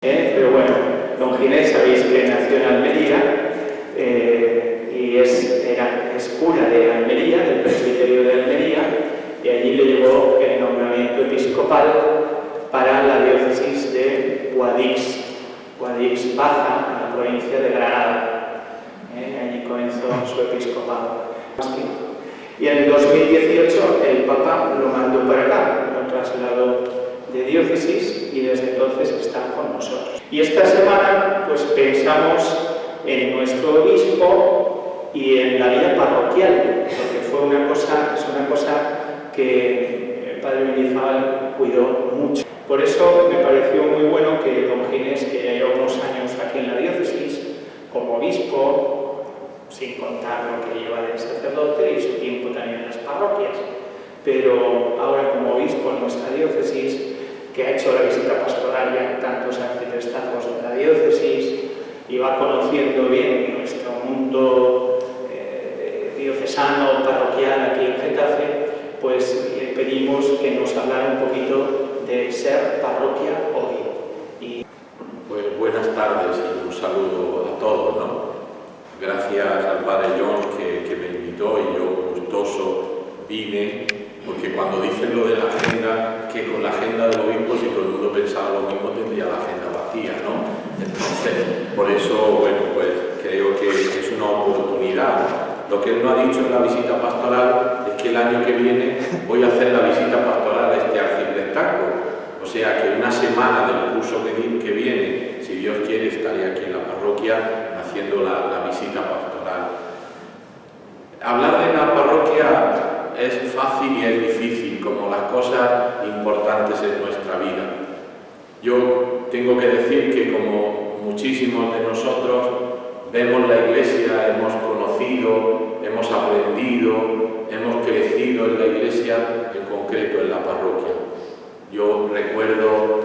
Pero bueno, don Ginés sabéis que nació en Almería y es cura de Almería, del presbiterio de Almería, y allí le llevó el nombramiento episcopal para la diócesis de Guadix Baza, en la provincia de Granada. Allí comenzó su episcopado. Y en el 2018 el Papa lo mandó para acá, lo trasladó de diócesis y desde entonces está con nosotros. Y esta semana pues pensamos en nuestro obispo y en la vida parroquial, porque es una cosa que el padre Mendizábal cuidó mucho. Por eso me pareció muy bueno que don Ginés, que ya lleva unos años aquí en la diócesis, como obispo, sin contar lo que lleva de sacerdote y su tiempo también en las parroquias, pero ahora como obispo en nuestra diócesis, que ha hecho la visita pastoral ya en tantos arciprestazgos de la diócesis y va conociendo bien nuestro mundo diocesano, parroquial aquí en Getafe, pues le pedimos que nos hablara un poquito de ser parroquia hoy. Pues buenas tardes y un saludo a todos, ¿no? Gracias al padre John que me invitó y yo gustoso vine, porque cuando dicen lo de la agenda, que con la agenda del obispo, si todo el mundo pensaba lo mismo, tendría la agenda vacía, ¿no? Entonces, por eso, bueno, pues creo que es una oportunidad. Lo que él no ha dicho en la visita pastoral es que el año que viene voy a hacer la visita pastoral a este arciprestazgo. O sea que una semana del curso que viene, si Dios quiere, estaré aquí en la parroquia haciendo la visita pastoral. Hablar de la parroquia es fácil y es difícil, como las cosas importantes en nuestra vida. Yo tengo que decir que como muchísimos de nosotros vemos la iglesia, hemos conocido, hemos aprendido, hemos crecido en la iglesia, en concreto en la parroquia. Yo recuerdo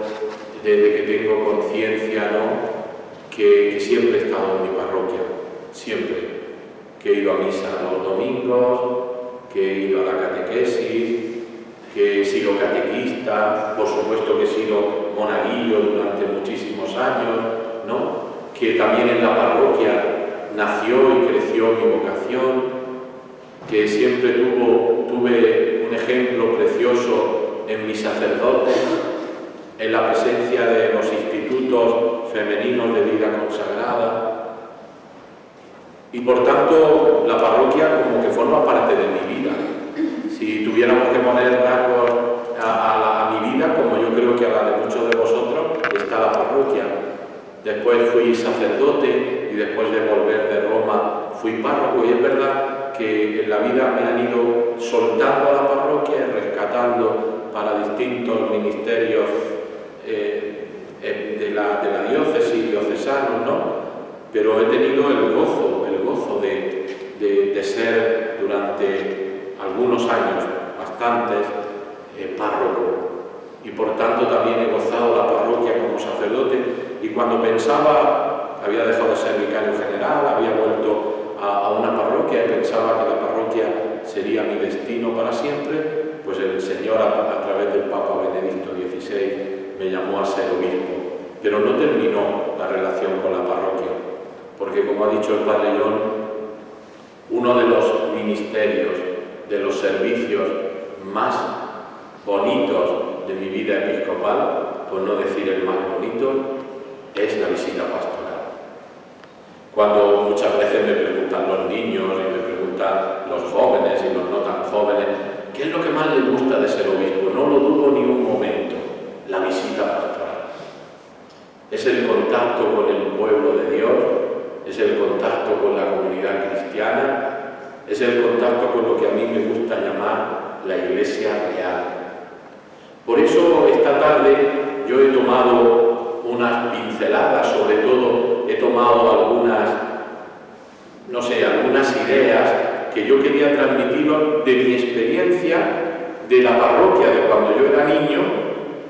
desde que tengo conciencia, ¿no?, que siempre he estado en mi parroquia, siempre, que he ido a misa los domingos, que he ido a la catequesis, que he sido catequista, por supuesto que he sido monaguillo durante muchísimos años, ¿no?, que también en la parroquia nació y creció mi vocación, que siempre tuve un ejemplo precioso en mis sacerdotes, en la presencia de los institutos femeninos de vida consagrada. Y por tanto, la parroquia como que forma parte de mi vida. Si tuviéramos que poner rasgos a mi vida, como yo creo que a la de muchos de vosotros, está la parroquia. Después fui sacerdote y después de volver de Roma fui párroco, y es verdad que en la vida me han ido soltando a la parroquia y rescatando para distintos ministerios de la diócesis, diocesanos, ¿no? Pero he tenido el gozo de ser durante algunos años, bastantes, párroco. Y por tanto también he gozado la parroquia como sacerdote. Y cuando pensaba, había dejado de ser vicario general, había vuelto a una parroquia y pensaba que la parroquia sería mi destino para siempre, pues el Señor a través del Papa Benedicto XVI me llamó a ser obispo. Pero no terminó la relación con la parroquia, porque como ha dicho el padre John, uno de los ministerios, de los servicios más bonitos de mi vida episcopal, por no decir el más bonito, es la visita pastoral. Cuando muchas veces me preguntan los niños y me preguntan los jóvenes y los no tan jóvenes, ¿qué es lo que más les gusta de ser obispo? No lo dudo ni un momento, la visita pastoral. Es el contacto con el pueblo de Dios, es el contacto con la comunidad cristiana, es el contacto con lo que a mí me gusta llamar la Iglesia real. Por eso esta tarde yo he tomado unas pinceladas, sobre todo he tomado algunas ideas que yo quería transmitiros de mi experiencia de la parroquia de cuando yo era niño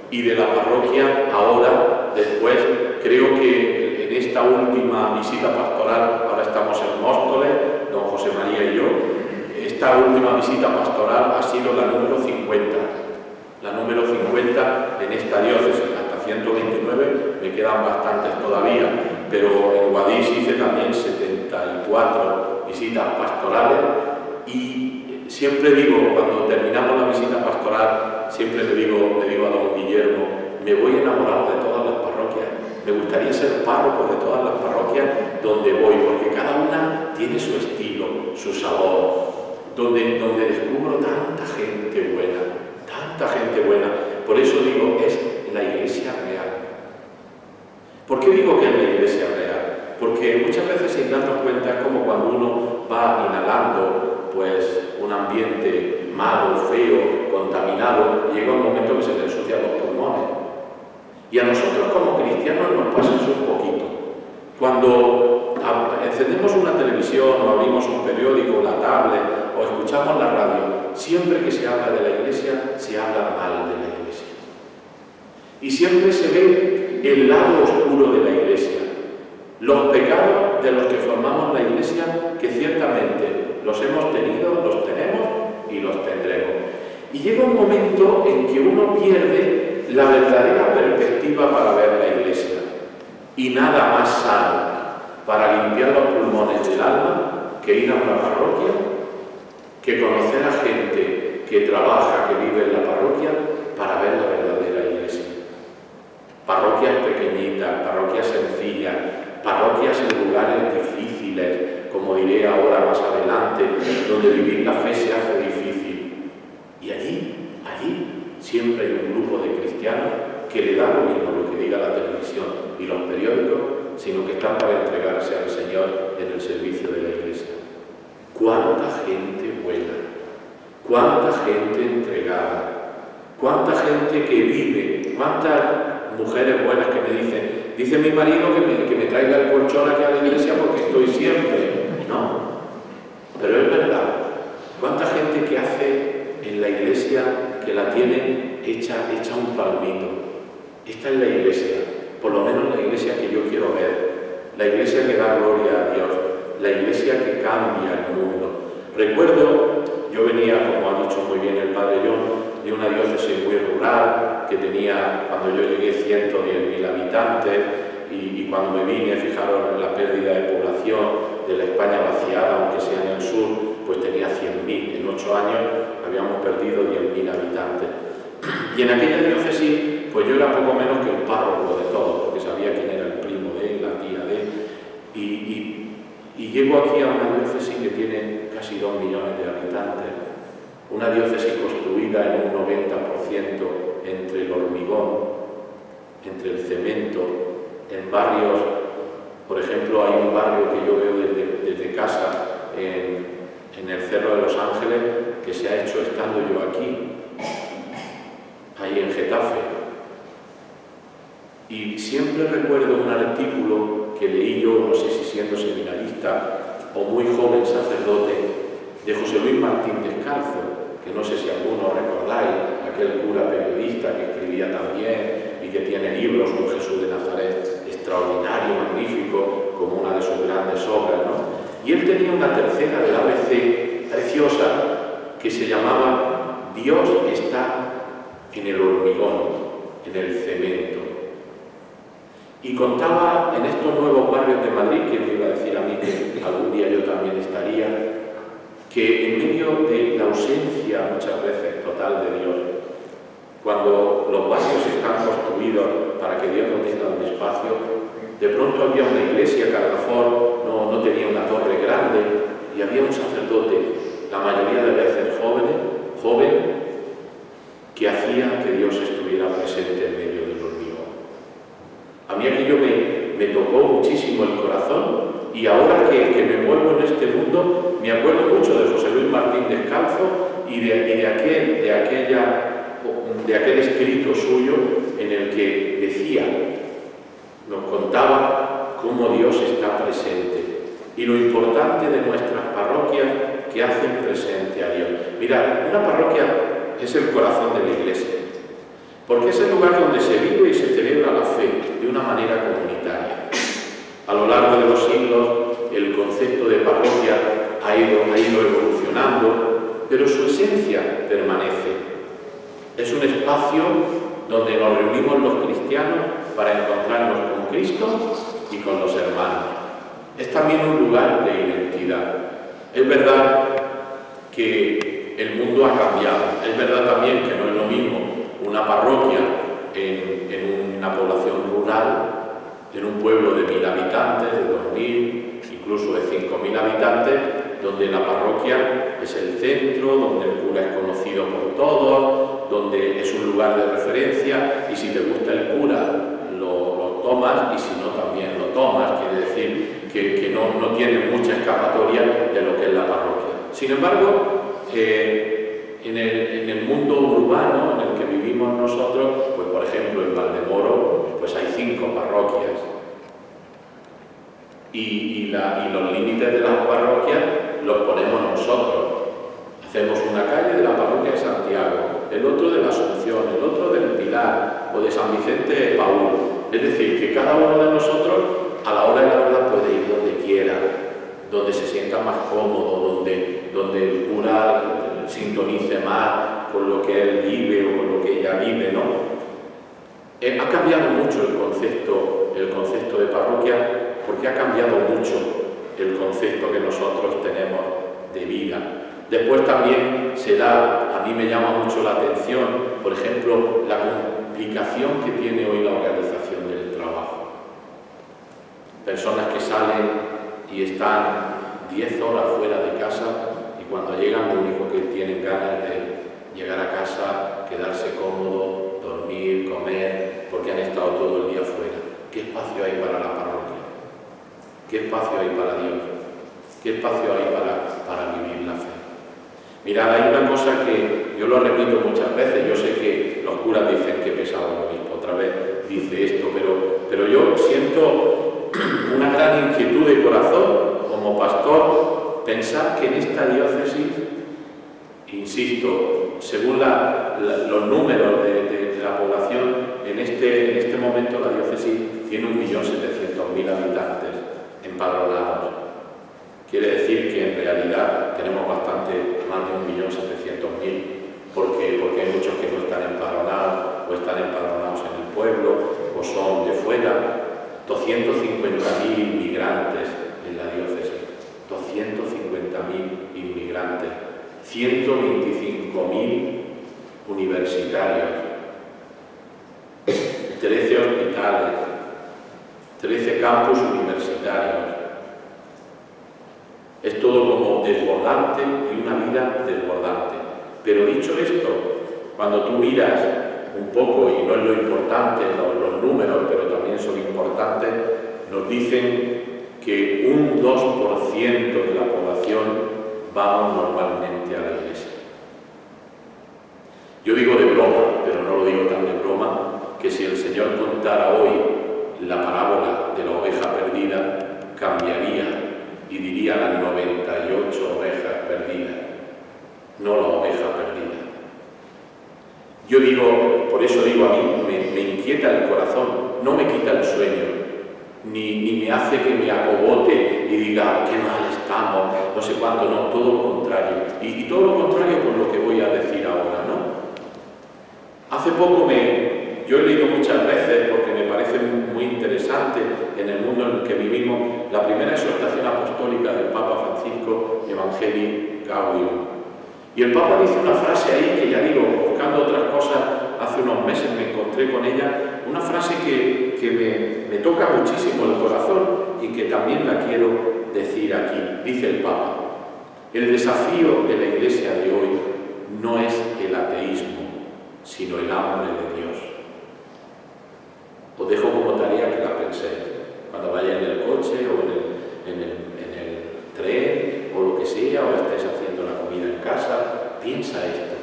y de la parroquia ahora, después. Creo que en esta última visita pastoral, ahora estamos en Móstoles, don José María y yo, esta última visita pastoral ha sido la número 50 en esta diócesis, hasta 129, me quedan bastantes todavía, pero en Guadix hice también 74 visitas pastorales y siempre digo, cuando terminamos la visita pastoral, siempre le digo a don Guillermo, me voy enamorado de todas las parroquias, me gustaría ser párroco de todas las parroquias donde voy, porque cada una tiene su estilo, su sabor, donde descubro tanta gente buena, por eso digo, es la Iglesia real. ¿Por qué digo que es la Iglesia real? Porque muchas veces sin darnos cuenta es como cuando uno va inhalando pues un ambiente malo, feo, contaminado, llega un momento que se le ensucian los pulmones. Y a nosotros como cristianos nos pasa eso un poquito. Cuando encendemos una televisión o abrimos un periódico, la tablet o escuchamos la radio, siempre que se habla de la Iglesia, se habla mal de la Iglesia. Y siempre se ve el lado oscuro de la Iglesia, los pecados de los que formamos la Iglesia, que ciertamente los hemos tenido, los tenemos y los tendremos. Y llega un momento en que uno pierde la verdadera perspectiva para ver la Iglesia. Y nada más sano para limpiar los pulmones del alma que ir a una parroquia, que conocer a gente que trabaja, que vive en la parroquia, para ver la verdadera Iglesia. Parroquias pequeñitas, parroquias sencillas, parroquias en lugares difíciles, como diré ahora más adelante, donde vivir la fe se hace difícil. Y allí siempre hay un grupo de cristianos que le da lo mismo lo que diga la televisión y los periódicos, sino que están para entregarse al Señor en el servicio de la Iglesia. ¡Cuánta gente buena! ¡Cuánta gente entregada! ¡Cuánta gente que vive! ¿Cuántas mujeres buenas que me dicen, dice mi marido que me traiga el colchón aquí a la iglesia porque estoy siempre? No, pero es verdad. ¿Cuánta gente que hace en la iglesia que la tiene hecha un palmito? Esta es la iglesia, por lo menos la iglesia que yo quiero ver, la iglesia que da gloria a Dios, la iglesia que cambia el mundo. Recuerdo, yo venía, como ha dicho muy bien el padre John, de una diócesis muy rural que tenía, cuando yo llegué, 110.000 habitantes y cuando me vine, fijaros en la pérdida de población de la España vaciada, aunque sea en el sur, pues tenía 100.000. En 8 años habíamos perdido 10.000 habitantes. Y en aquella diócesis, pues yo era poco menos que el párroco de todos, porque sabía quién era el primo de, la tía de, y llego aquí a una diócesis que tiene casi 2 millones de habitantes, una diócesis construida en un 90% entre el hormigón, entre el cemento, en barrios, por ejemplo, hay un barrio que yo veo desde casa en el Cerro de los Ángeles que se ha hecho estando yo aquí, ahí en Getafe. Y siempre recuerdo un artículo que leí yo, no sé si siendo seminarista o muy joven sacerdote, de José Luis Martín Descalzo, que no sé si alguno recordáis, aquel cura periodista que escribía también y que tiene libros, un Jesús de Nazaret extraordinario, magnífico, como una de sus grandes obras, ¿no? Y él tenía una tercera del ABC preciosa que se llamaba Dios está en el hormigón, en el cemento. Y contaba en estos nuevos barrios de Madrid, que me iba a decir a mí que algún día yo también estaría, que en medio de la ausencia muchas veces total de Dios, cuando los barrios están construidos para que Dios no tenga un espacio, de pronto había una iglesia que a lo mejor no tenía una torre grande y había un sacerdote, la mayoría de veces joven, que hacía que Dios estuviera presente en medio del hormigón. A mí aquello me tocó muchísimo el corazón. Y ahora que me muevo en este mundo, me acuerdo mucho de José Luis Martín Descalzo y de aquel escrito suyo en el que decía, nos contaba cómo Dios está presente y lo importante de nuestras parroquias que hacen presente a Dios. Mirad, una parroquia es el corazón de la iglesia, porque es el lugar donde se vive y se celebra la fe de una manera comunitaria. A lo largo de los siglos, el concepto de parroquia ha ido evolucionando, pero su esencia permanece. Es un espacio donde nos reunimos los cristianos para encontrarnos con Cristo y con los hermanos. Es también un lugar de identidad. Es verdad que el mundo ha cambiado, es verdad también que no es lo mismo una parroquia en una población rural, en un pueblo de 1000 habitantes, de 2000, incluso de 5000 habitantes, donde la parroquia es el centro, donde el cura es conocido por todos, donde es un lugar de referencia, y si te gusta el cura lo tomas, y si no también lo tomas. Quiere decir que no tiene mucha escapatoria de lo que es la parroquia. Sin embargo, en el mundo urbano en el que vivimos nosotros, pues por ejemplo en Valdemoro, pues hay 5 parroquias. Y los límites de las parroquias los ponemos nosotros. Hacemos una calle de la parroquia de Santiago, el otro de la Asunción, el otro del Pilar o de San Vicente de Paúl. Es decir, que cada uno de nosotros a la hora de la verdad puede ir donde quiera, donde se sienta más cómodo, donde el cura sintonice más con lo que él vive o con lo que ella vive, ¿no? Ha cambiado mucho el concepto de parroquia, porque ha cambiado mucho el concepto que nosotros tenemos de vida. Después también se da, a mí me llama mucho la atención, por ejemplo, la complicación que tiene hoy la organización del trabajo. Personas que salen y están 10 horas fuera de casa y cuando llegan lo único que tienen ganas de llegar a casa, quedarse cómodo, dormir, comer, porque han estado todo el día fuera. ¿Qué espacio hay para la parroquia? ¿Qué espacio hay para Dios? ¿Qué espacio hay para vivir la fe? Mirad, hay una cosa que yo lo repito muchas veces, yo sé que los curas dicen que pesado lo mismo, otra vez dice esto, pero yo siento una gran inquietud de corazón como pastor, pensar que en esta diócesis, insisto, según los números de la población, en este momento la diócesis tiene 1.700.000 habitantes empadronados. Quiere decir que en realidad tenemos bastante más de 1.700.000, porque hay muchos que no están empadronados o están empadronados en el pueblo o son de fuera. 250.000 inmigrantes en la diócesis, 250.000 inmigrantes, 125.000 universitarios, 13 hospitales, 13 campus universitarios. Es todo como desbordante y una vida desbordante. Pero dicho esto, cuando tú miras un poco, y no es lo importante, los números, pero también son importantes, nos dicen que un 2% de la población vamos normalmente a la iglesia. Yo digo de broma, pero no lo digo tan de broma, que si el Señor contara hoy la parábola de la oveja perdida, cambiaría y diría las 98 ovejas perdidas, no la oveja perdida. Yo digo, por eso digo, a mí me inquieta el corazón, no me quita el sueño, ni me hace que me acogote y diga, qué mal estamos, no sé cuánto, no, todo lo contrario. Y todo lo contrario por lo que voy a decir ahora, ¿no? Hace poco yo he leído muchas veces, porque me parece muy interesante en el mundo en el que vivimos, la primera exhortación apostólica del Papa Francisco, Evangelii Gaudium. Y el Papa dice una frase ahí que, ya digo, buscando otras cosas, hace unos meses me encontré con ella, una frase que me toca muchísimo el corazón y que también la quiero decir aquí. Dice el Papa: el desafío de la Iglesia de hoy no es el ateísmo, sino el hambre de Dios. Os dejo como tarea que la penséis cuando vayáis en el coche o en el tren o lo que sea, o estéis haciendo la comida en casa. Piensa esto: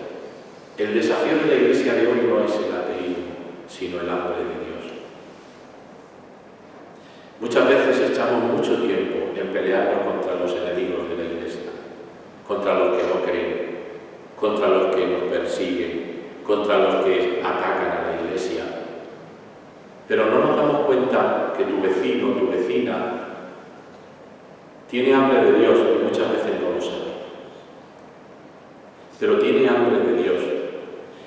el desafío de la Iglesia de hoy no es el ateísmo, sino el hambre de Dios. Muchas veces echamos mucho tiempo en pelearnos contra los enemigos de la Iglesia, contra los que no creen, contra los que nos persiguen, contra los que atacan a la Iglesia. Pero no nos damos cuenta que tu vecino, tu vecina, tiene hambre de Dios, y muchas veces no lo sabe. Pero tiene hambre de Dios.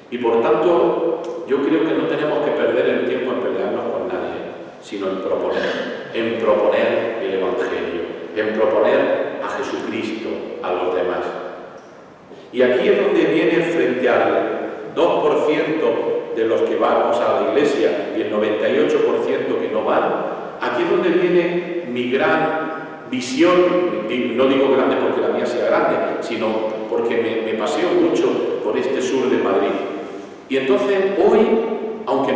Y por tanto, yo creo que no tenemos que perder el tiempo en pelearnos con nadie, sino en proponer el Evangelio, en proponer a Jesucristo a los demás. Y aquí es donde viene, frente al 2% de los que vamos a la iglesia y el 98% que no van, aquí es donde viene mi gran visión. No digo grande porque la mía sea grande, sino porque me paseo mucho por este sur de Madrid. Y entonces hoy, aunque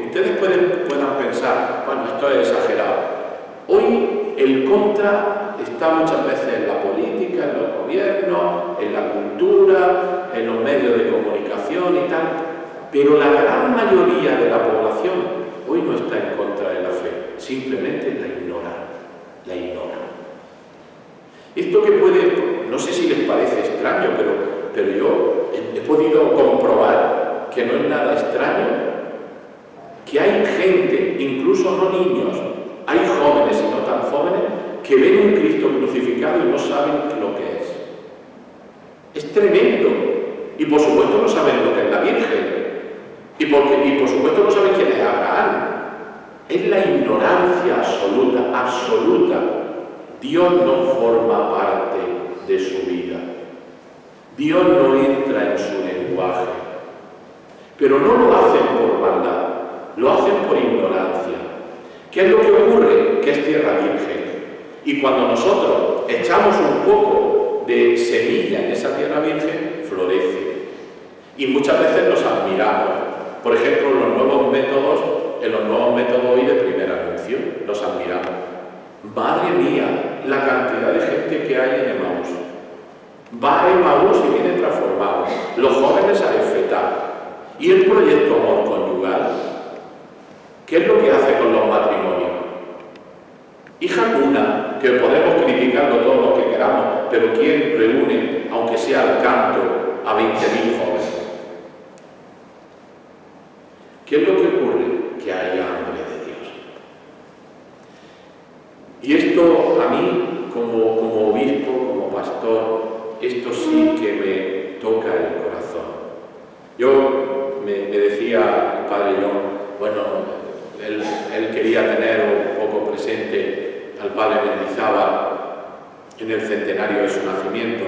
ustedes puedan pensar, bueno, esto es exagerado, hoy el contra está muchas veces en la política, en los gobiernos, en la cultura, en los medios de comunicación y tal, pero la gran mayoría de la población hoy no está en contra de la fe, simplemente la ignora. Esto que no sé si les parece extraño, pero yo he podido comprobar que no es nada extraño, que hay gente, incluso no niños, hay jóvenes y no tan jóvenes, que ven un Cristo crucificado y no saben lo que es. Es tremendo. Y por supuesto no saben lo que es la Virgen. Y por supuesto no saben quién es Abraham. Es la ignorancia absoluta. Dios no forma parte de su vida. Dios no entra en su lenguaje. Pero no lo hacen por maldad, lo hacen por ignorancia. ¿Qué es lo que ocurre? Que es tierra virgen. Y cuando nosotros echamos un poco de semilla en esa tierra virgen, florece. Y muchas veces nos admiramos. Por ejemplo, en los nuevos métodos hoy de primer anuncio, nos admiramos. Madre mía, la cantidad de gente que hay en Emaús. Va a Emaús y viene transformado. Los jóvenes a Efetá. Y el proyecto Amor Conyugal, ¿qué es lo que hace con los matrimonios? Hija cuna, que podemos criticarlo todo lo que queramos, pero ¿quién reúne, aunque sea al canto, a 20.000 jóvenes? ¿Qué es lo que ocurre? Que hay hambre de Dios. Y esto a mí, como obispo, como pastor, esto sí que me toca el corazón. Me decía el padre John, bueno, él quería tener un poco presente al padre Mendizábal en el centenario de su nacimiento,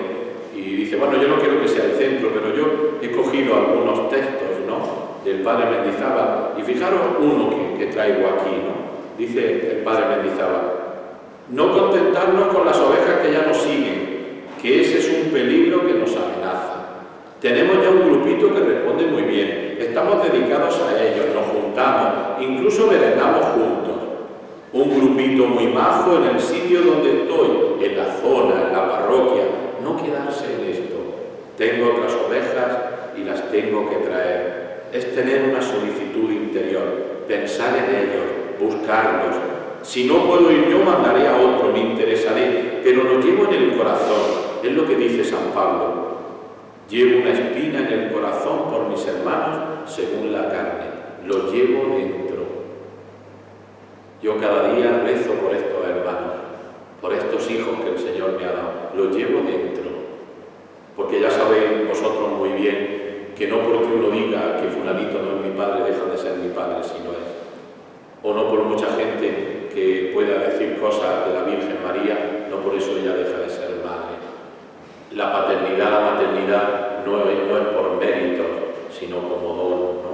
y dice, bueno, yo no quiero que sea el centro, pero yo he cogido algunos textos, ¿no?, del padre Mendizábal, y fijaros uno que traigo aquí, ¿no? Dice el padre Mendizábal: no contentarnos con las ovejas que ya nos siguen, que ese es un peligro que nos amenaza. Tenemos ya un grupito que responde muy bien, estamos dedicados a ellos, nos juntamos, incluso merendamos juntos. Un grupito muy majo en el sitio donde estoy, en la zona, en la parroquia. No quedarse en esto. Tengo otras ovejas y las tengo que traer. Es tener una solicitud interior, pensar en ellos, buscarlos. Si no puedo ir yo, mandaré a otro, me interesaré, pero lo llevo en el corazón. Es lo que dice San Pablo. Llevo una espina en el corazón por mis hermanos según la carne. Lo llevo dentro. Yo cada día rezo por estos hermanos, por estos hijos que el Señor me ha dado. Lo llevo dentro. Porque ya sabéis vosotros muy bien que no porque uno diga que fulanito no es mi padre, deja de ser mi padre si no es. O no por mucha gente que pueda decir cosas de la Virgen María, no por eso ella deja de ser madre. La paternidad, la maternidad no es por méritos, sino como don, ¿no?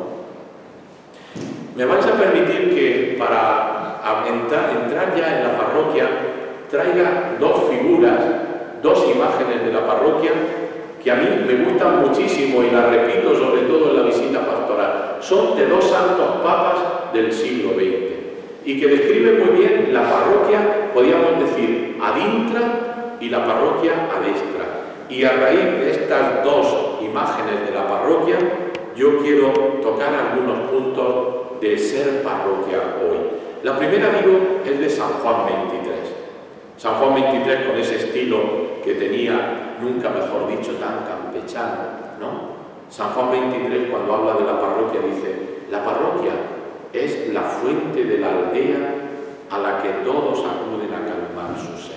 Me vais a permitir que para entrar ya en la parroquia traiga dos figuras, dos imágenes de la parroquia que a mí me gustan muchísimo y las repito sobre todo en la visita pastoral. Son de dos santos papas del siglo XX y que describen muy bien la parroquia, podríamos decir, ad intra y la parroquia ad extra. Y a raíz de estas dos imágenes de la parroquia, yo quiero tocar algunos puntos de ser parroquia hoy. La primera, digo, es de San Juan 23. San Juan 23 con ese estilo que tenía, nunca mejor dicho, tan campechano, ¿no? San Juan 23, cuando habla de la parroquia, dice: la parroquia es la fuente de la aldea a la que todos acuden a calmar su sed.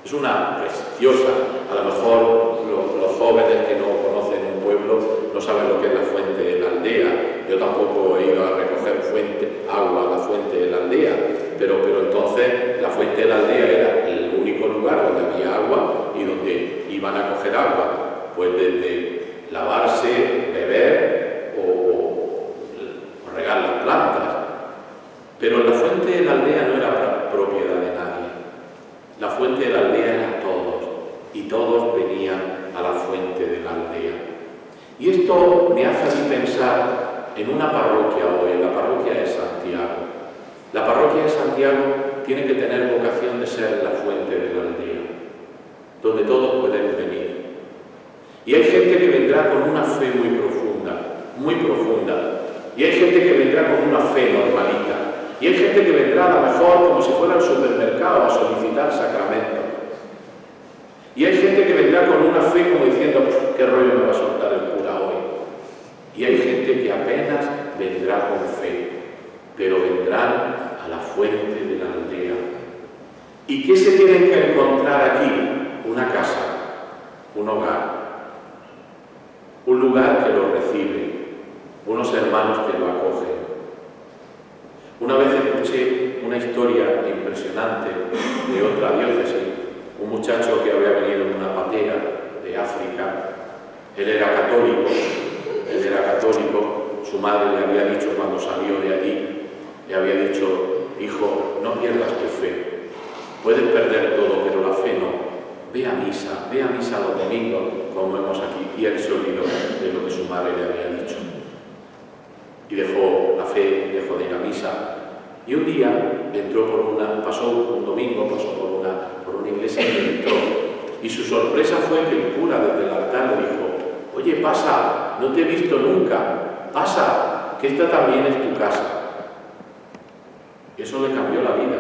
Es una preciosa, a lo mejor los jóvenes que no conocen un pueblo no saben lo que es la fuente de la aldea. Yo tampoco he ido a recoger agua a la fuente de la aldea, pero entonces la fuente de la aldea era el único lugar donde había agua y donde iban a coger agua, pues desde lavarse, beber o regar las plantas. Pero la fuente de la aldea no era propiedad de nadie. La fuente de la aldea era todos, y todos venían a la fuente de la aldea. Y esto me hace así pensar en una parroquia hoy, en la parroquia de Santiago. La parroquia de Santiago tiene que tener vocación de ser la fuente de la aldea, donde todos pueden venir. Y hay gente que vendrá con una fe muy profunda, y hay gente que vendrá con una fe normalita, y hay gente que vendrá a lo mejor como si fuera al supermercado a solicitar sacramentos. Y hay gente que vendrá con una fe como diciendo, ¿qué rollo me va a soltar el cura hoy? Y hay gente que apenas vendrá con fe, pero vendrán a la fuente de la aldea. ¿Y qué se tienen que encontrar aquí? Una casa, un hogar, un lugar que los recibe, unos hermanos que lo acogen. Una vez escuché una historia impresionante de otra diócesis, un muchacho que había venido en una patera de África. Él era católico, su madre le había dicho cuando salió de allí, le había dicho, hijo, no pierdas tu fe, puedes perder todo, pero la fe no. Ve a misa los domingos, como vemos aquí. Y él se olvidó de lo que su madre le había dicho. Y dejó la fe, dejó de ir a misa. Y un día pasó un domingo, pasó por una iglesia y entró. Y su sorpresa fue que el cura desde el altar le dijo, oye, pasa, no te he visto nunca, pasa, que esta también es tu casa. Eso le cambió la vida.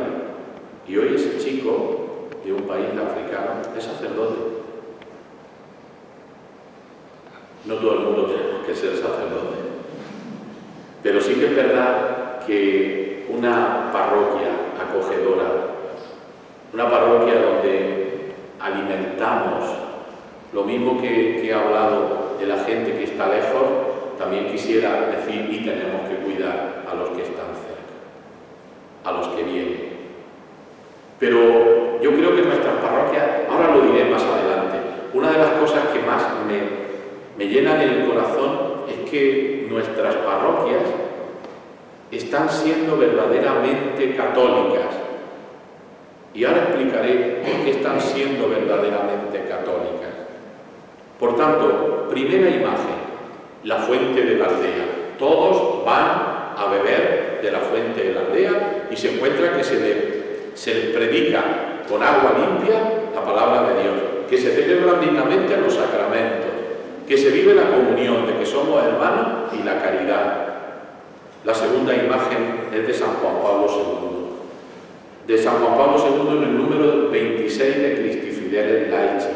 Y hoy ese chico de un país africano es sacerdote. No todo el mundo tenemos que ser sacerdote. Pero sí que es verdad que una parroquia acogedora, una parroquia donde alimentamos, lo mismo que he hablado de la gente que está lejos, también quisiera decir, y tenemos que cuidar a los que están cerca, a los que vienen. Pero yo creo que nuestras parroquias, ahora lo diré más adelante, una de las cosas que más me llenan el corazón es que nuestras parroquias están siendo verdaderamente católicas. Y ahora explicaré por qué están siendo verdaderamente católicas. Por tanto, primera imagen, la fuente de la aldea. Todos van a beber de la fuente de la aldea y se encuentra que se les predica con agua limpia la palabra de Dios, que se celebran dignamente los sacramentos, que se vive la comunión, de que somos hermanos y la caridad. La segunda imagen es de San Juan Pablo II. De San Juan Pablo II en el número 26 de Christi Fideles Laici,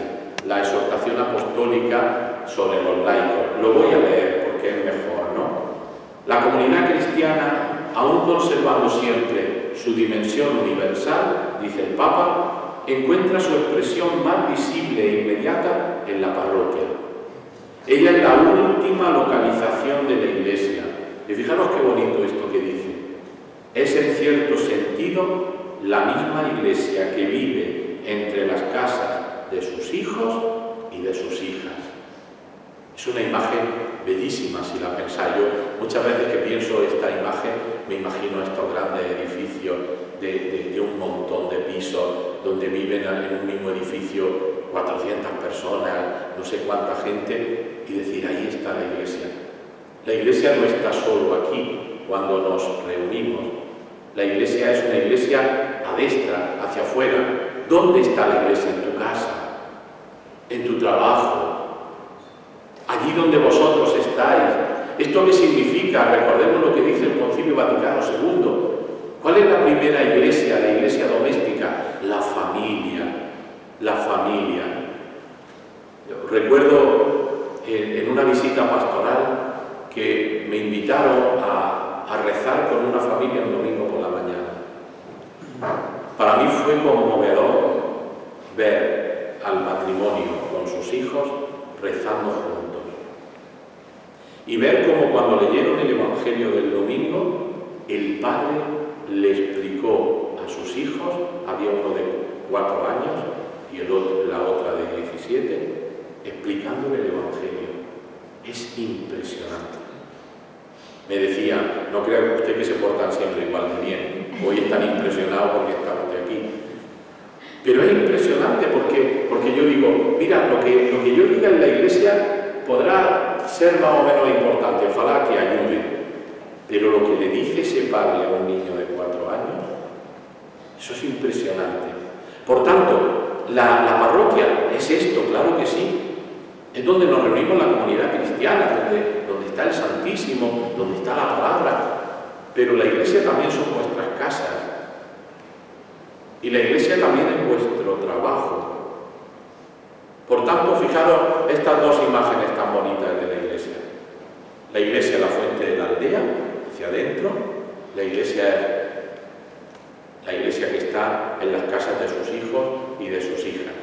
la exhortación apostólica sobre los laicos. Lo voy a leer porque es mejor, ¿no? La comunidad cristiana, aún conservando siempre su dimensión universal, dice el Papa, encuentra su expresión más visible e inmediata en la parroquia. Ella es la última localización de la Iglesia. Y fijaros qué bonito esto que dice. Es en cierto sentido la misma Iglesia que vive entre las casas de sus hijos y de sus hijas. Es una imagen bellísima si la pensáis. Yo muchas veces que pienso esta imagen, me imagino estos grandes edificios de un montón de pisos donde viven en un mismo edificio 400 personas, no sé cuánta gente, y decir, ahí está la Iglesia. La Iglesia no está solo aquí cuando nos reunimos. La Iglesia es una Iglesia adestra, hacia afuera. ¿Dónde está la Iglesia? En tu casa, en tu trabajo, allí donde vosotros estáis. ¿Esto qué significa? Recordemos lo que dice el Concilio Vaticano II. ¿Cuál es la primera Iglesia? La Iglesia doméstica, la familia. La familia. Recuerdo en una visita pastoral que me invitaron a rezar con una familia un domingo por la mañana. Para mí fue conmovedor ver al matrimonio con sus hijos rezando juntos. y ver cómo cuando leyeron el Evangelio del domingo, el padre le explicó a sus hijos, había uno de 4 años y la otra de 17, explicándole el Evangelio. Es impresionante. Me decía, no crea usted que se portan siempre igual de bien. Hoy están impresionados porque está usted aquí. Pero es impresionante porque yo digo, mira, lo que yo diga en la iglesia podrá ser más o menos importante, ojalá que ayude. Pero lo que le dice ese padre a un niño de 4 años, eso es impresionante. Por tanto, la parroquia es esto, claro que sí. Es donde nos reunimos la comunidad cristiana, donde está el Santísimo, donde está la palabra. Pero la iglesia también son vuestras casas. Y la iglesia también es vuestro trabajo. Por tanto, fijaros estas 2 imágenes tan bonitas de la iglesia. La iglesia es la fuente de la aldea, hacia adentro. La iglesia que está en las casas de sus hijos y de sus hijas.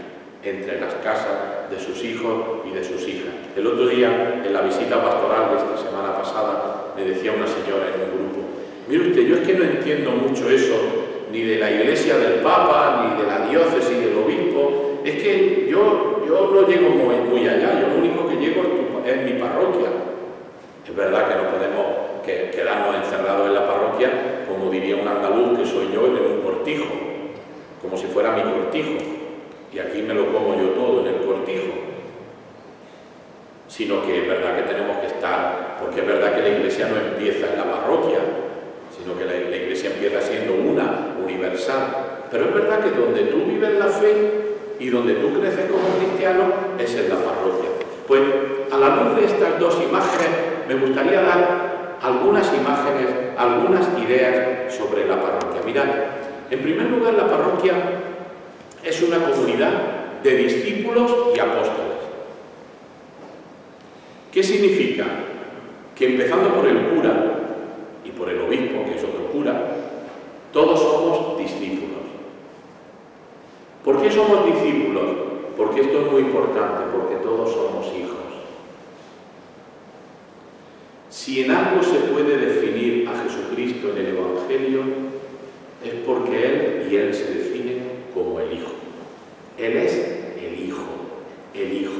Entre las casas de sus hijos y de sus hijas. El otro día, en la visita pastoral de esta semana pasada, me decía una señora en un grupo, mire usted, yo es que no entiendo mucho eso, ni de la iglesia del Papa, ni de la diócesis del obispo, es que yo no llego muy allá, yo lo único que llego es mi parroquia. Es verdad que no podemos quedarnos encerrados en la parroquia, como diría un andaluz que soy yo, en un cortijo, como si fuera mi cortijo. Y aquí me lo como yo todo en el cortijo, sino que es verdad que tenemos que estar, porque es verdad que la iglesia no empieza en la parroquia, sino que la iglesia empieza siendo una, universal. Pero es verdad que donde tú vives la fe y donde tú creces como cristiano es en la parroquia. Pues a la luz de estas 2 imágenes me gustaría dar algunas imágenes, algunas ideas sobre la parroquia. Mirad, en primer lugar la parroquia es una comunidad de discípulos y apóstoles. ¿Qué significa? Que empezando por el cura y por el obispo, que es otro cura, todos somos discípulos. ¿Por qué somos discípulos? Porque esto es muy importante, porque todos somos hijos. Si en algo se puede definir a Jesucristo en el Evangelio, es porque Él se define como el Hijo. Él es el Hijo, el Hijo.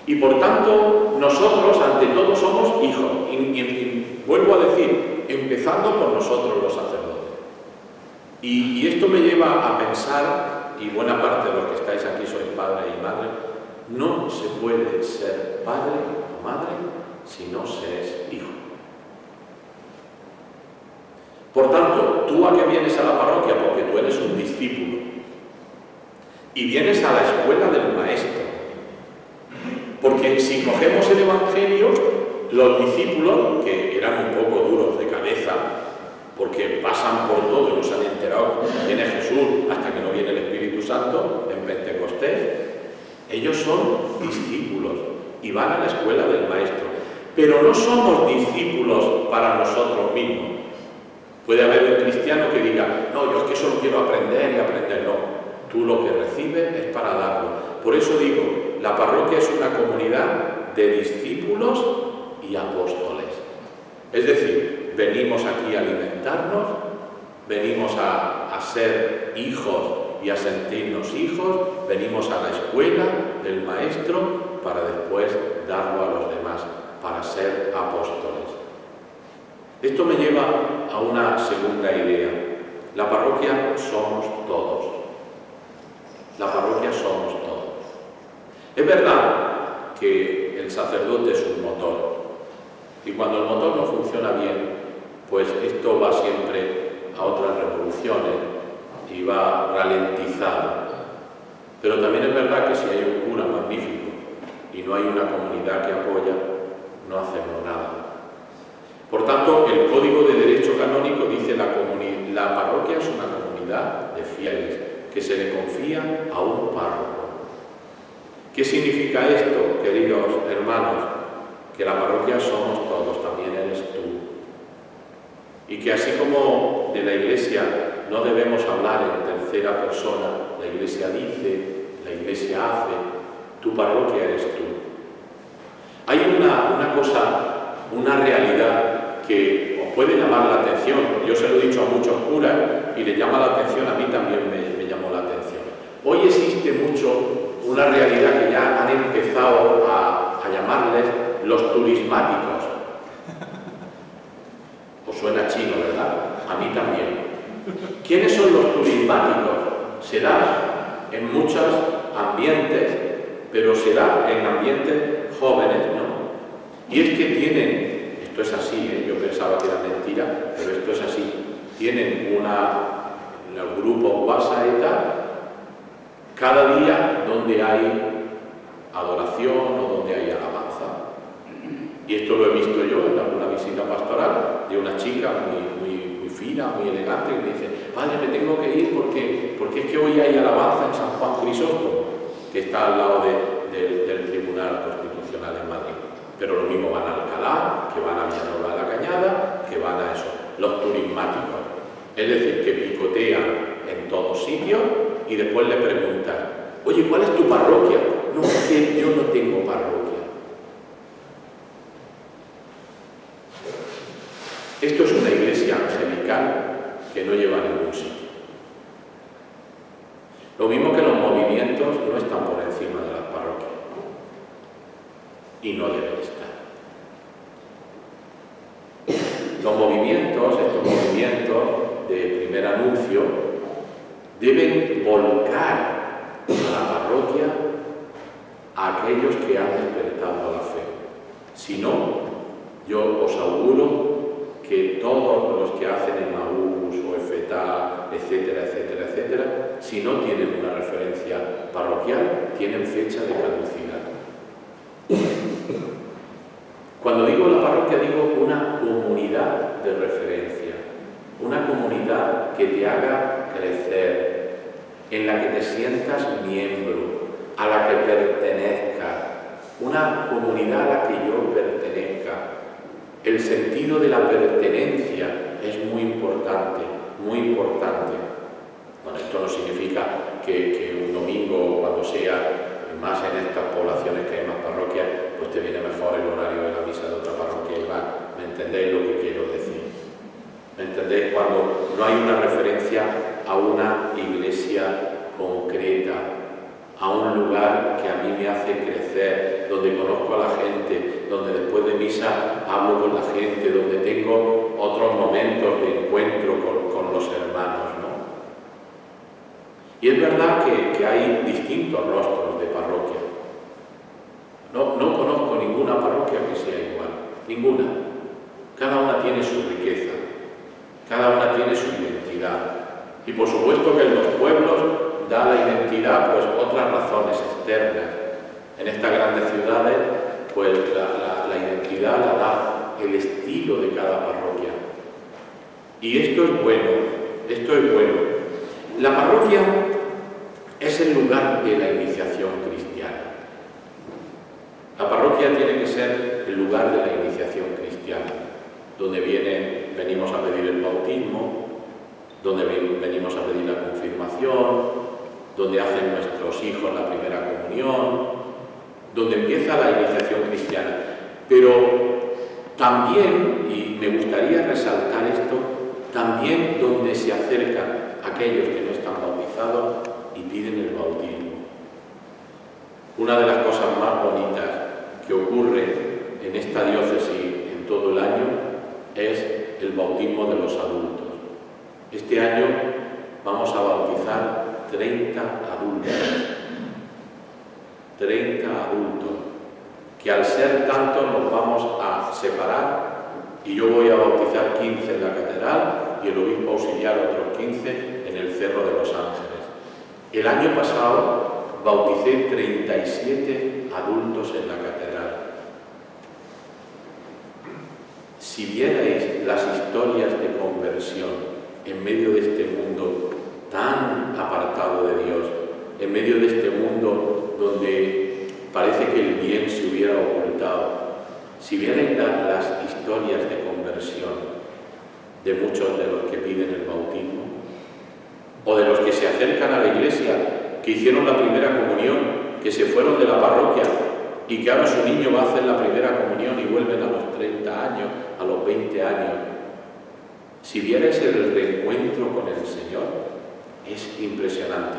Y por tanto, nosotros ante todo somos hijos. Y vuelvo a decir, empezando por nosotros los sacerdotes. Y esto me lleva a pensar, y buena parte de los que estáis aquí sois padre y madre, no se puede ser padre o madre si no se es hijo. Por tanto, tú a qué vienes a la parroquia, porque tú eres un discípulo. Y vienes a la escuela del maestro. Porque si cogemos el Evangelio, los discípulos, que eran un poco duros de cabeza, porque pasan por todo y no se han enterado quién es Jesús hasta que no viene el Espíritu Santo en Pentecostés, ellos son discípulos y van a la escuela del maestro. Pero no somos discípulos para nosotros mismos. Puede haber un cristiano que diga, no, yo es que solo quiero aprender y aprender. No, tú lo que recibes es para darlo. Por eso digo, la parroquia es una comunidad de discípulos y apóstoles. Es decir, venimos aquí a alimentarnos, venimos a ser hijos y a sentirnos hijos, venimos a la escuela del maestro para después darlo a los demás, para ser apóstoles. Esto me lleva a una segunda idea. La parroquia somos todos. La parroquia somos todos. Es verdad que el sacerdote es un motor. Y cuando el motor no funciona bien, pues esto va siempre a otras revoluciones y va ralentizado. Pero también es verdad que si hay un cura magnífico y no hay una comunidad que apoya, no hacemos nada. Por tanto, el Código de Derecho Canónico dice la parroquia es una comunidad de fieles que se le confía a un párroco. ¿Qué significa esto, queridos hermanos? Que la parroquia somos todos, también eres tú. Y que así como de la Iglesia no debemos hablar en tercera persona, la Iglesia dice, la Iglesia hace, tu parroquia eres tú. Hay un una cosa, una realidad que os puede llamar la atención. Yo se lo he dicho a muchos curas y les llama la atención, a mí también me llamó la atención. Hoy existe mucho una realidad que ya han empezado a llamarles los turismáticos. Os suena chino, ¿verdad? A mí también. ¿Quiénes son los turismáticos? Se da en muchos ambientes, pero se da en ambientes jóvenes, ¿no? Y es que tienen, esto es así, yo pensaba que era mentira, pero esto es así, tienen en el grupo WhatsApp y tal, cada día donde hay adoración o donde hay alabanza. Y esto lo he visto yo en alguna visita pastoral de una chica muy fina, muy elegante, que me dice: padre, me tengo que ir porque es que hoy hay alabanza en San Juan Crisóstomo, que está al lado del Tribunal Constitucional en Madrid. Pero lo mismo van a Alcalá, que van a Villanueva de la Cañada, que van a eso, los turismáticos. Es decir, que picotean en todos sitios y después le preguntan: oye, ¿cuál es tu parroquia? No, es que yo no tengo parroquia. Esto es una iglesia angelical que no lleva a ningún sitio. Lo mismo que los movimientos no están por encima de las parroquias. Y no deben estar. Estos movimientos de primer anuncio, deben volcar a la parroquia a aquellos que han despertado a la fe. Si no, yo os auguro que todos los que hacen Emaús o EFETA, etcétera, etcétera, etcétera, si no tienen una referencia parroquial, tienen fecha de caducidad. Cuando digo la parroquia, digo una comunidad de referencia, una comunidad que te haga crecer, en la que te sientas miembro, a la que pertenezcas, una comunidad a la que yo pertenezca. El sentido de la pertenencia es muy importante, muy importante. Bueno, esto no significa que un domingo, cuando sea más en estas poblaciones que hay más parroquias, pues te viene mejor el horario de la misa de otra parroquia y va. ¿Me entendéis lo que quiero decir? ¿Me entendéis? Cuando no hay una referencia a una iglesia concreta, a un lugar que a mí me hace crecer, donde conozco a la gente, donde después de misa hablo con la gente, donde tengo otros momentos de encuentro con los hermanos, ¿no? Y es verdad que hay distintos rostros de parroquia. No conozco ninguna parroquia que sea igual, ninguna. Cada una tiene su riqueza, cada una tiene su identidad. Y por supuesto que en los pueblos da la identidad pues otras razones externas. En estas grandes ciudades pues la identidad la da el estilo de cada parroquia. Y esto es bueno, esto es bueno. La parroquia es el lugar de la iniciación cristiana. La parroquia tiene que ser el lugar de la iniciación cristiana, donde venimos a pedir el bautismo, donde venimos a pedir la confirmación, donde hacen nuestros hijos la primera comunión, donde empieza la iniciación cristiana. Pero también, y me gustaría resaltar esto, también donde se acercan aquellos que no están bautizados y piden el bautismo. Una de las cosas más bonitas que ocurre en esta diócesis en todo el año es el bautismo de los adultos. Este año vamos a bautizar 30 adultos, 30 adultos, que al ser tantos nos vamos a separar y yo voy a bautizar 15 en la catedral y el obispo auxiliar otros 15 en el Cerro de los Ángeles. El año pasado bauticé 37 adultos en la catedral. Si vierais las historias de conversión en medio de este mundo tan apartado de Dios, en medio de este mundo donde parece que el bien se hubiera ocultado, si vierais las historias de conversión de muchos de los que piden el bautismo, o de los que se acercan a la iglesia, que hicieron la primera comunión, que se fueron de la parroquia y que ahora su niño va a hacer la primera comunión y vuelven a los 30 años, a los 20 años. Si vierais el reencuentro con el Señor, es impresionante.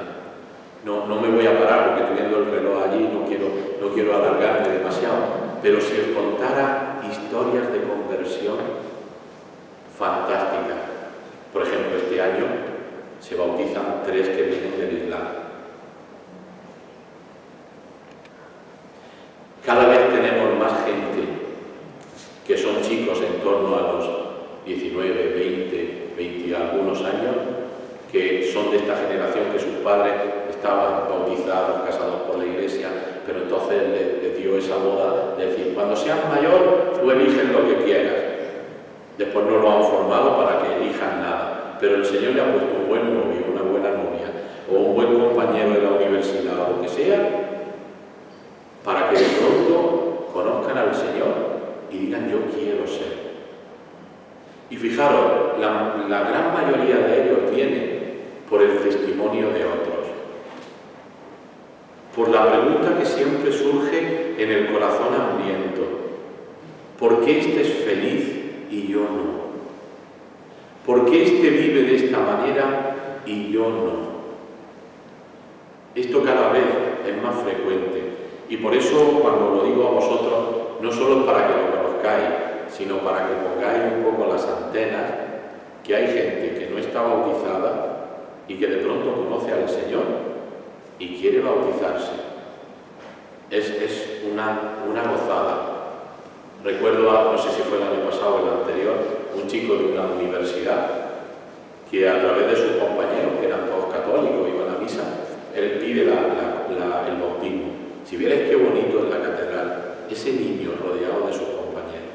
No me voy a parar porque estoy viendo el reloj allí, no quiero alargarme demasiado, pero si os contara historias de conversión fantásticas. Por ejemplo, este año se bautizan 3 que vienen del Islam. Cada vez tenemos más gente que son chicos en torno a los 19, 20 y algunos años, que son de esta generación que sus padres estaban bautizados, casados por la iglesia, pero entonces les dio esa moda de decir, cuando seas mayor, tú eliges lo que quieras. Después no lo han formado para que elijan nada, pero el Señor le ha puesto un buen novio, una buena novia, o un buen compañero de la universidad, o lo que sea, para que de pronto conozcan al Señor y digan, yo quiero ser. Y fijaros, la gran mayoría de ellos viene por el testimonio de otros, por la pregunta que siempre surge en el corazón hambriento: ¿por qué este es feliz y yo no? ¿Por qué este vive de esta manera y yo no? Esto cada vez es más frecuente, y por eso cuando lo digo a vosotros, no solo es para que lo conozcáis, sino para que pongáis un poco las antenas, que hay gente que no está bautizada y que de pronto conoce al Señor y quiere bautizarse. Es una gozada. Recuerdo, no sé si fue el año pasado o el anterior, un chico de una universidad que a través de sus compañeros, que eran todos católicos, iban a misa, él pide el bautismo. Si vierais qué bonito es la catedral, ese niño rodeado de sus compañeros,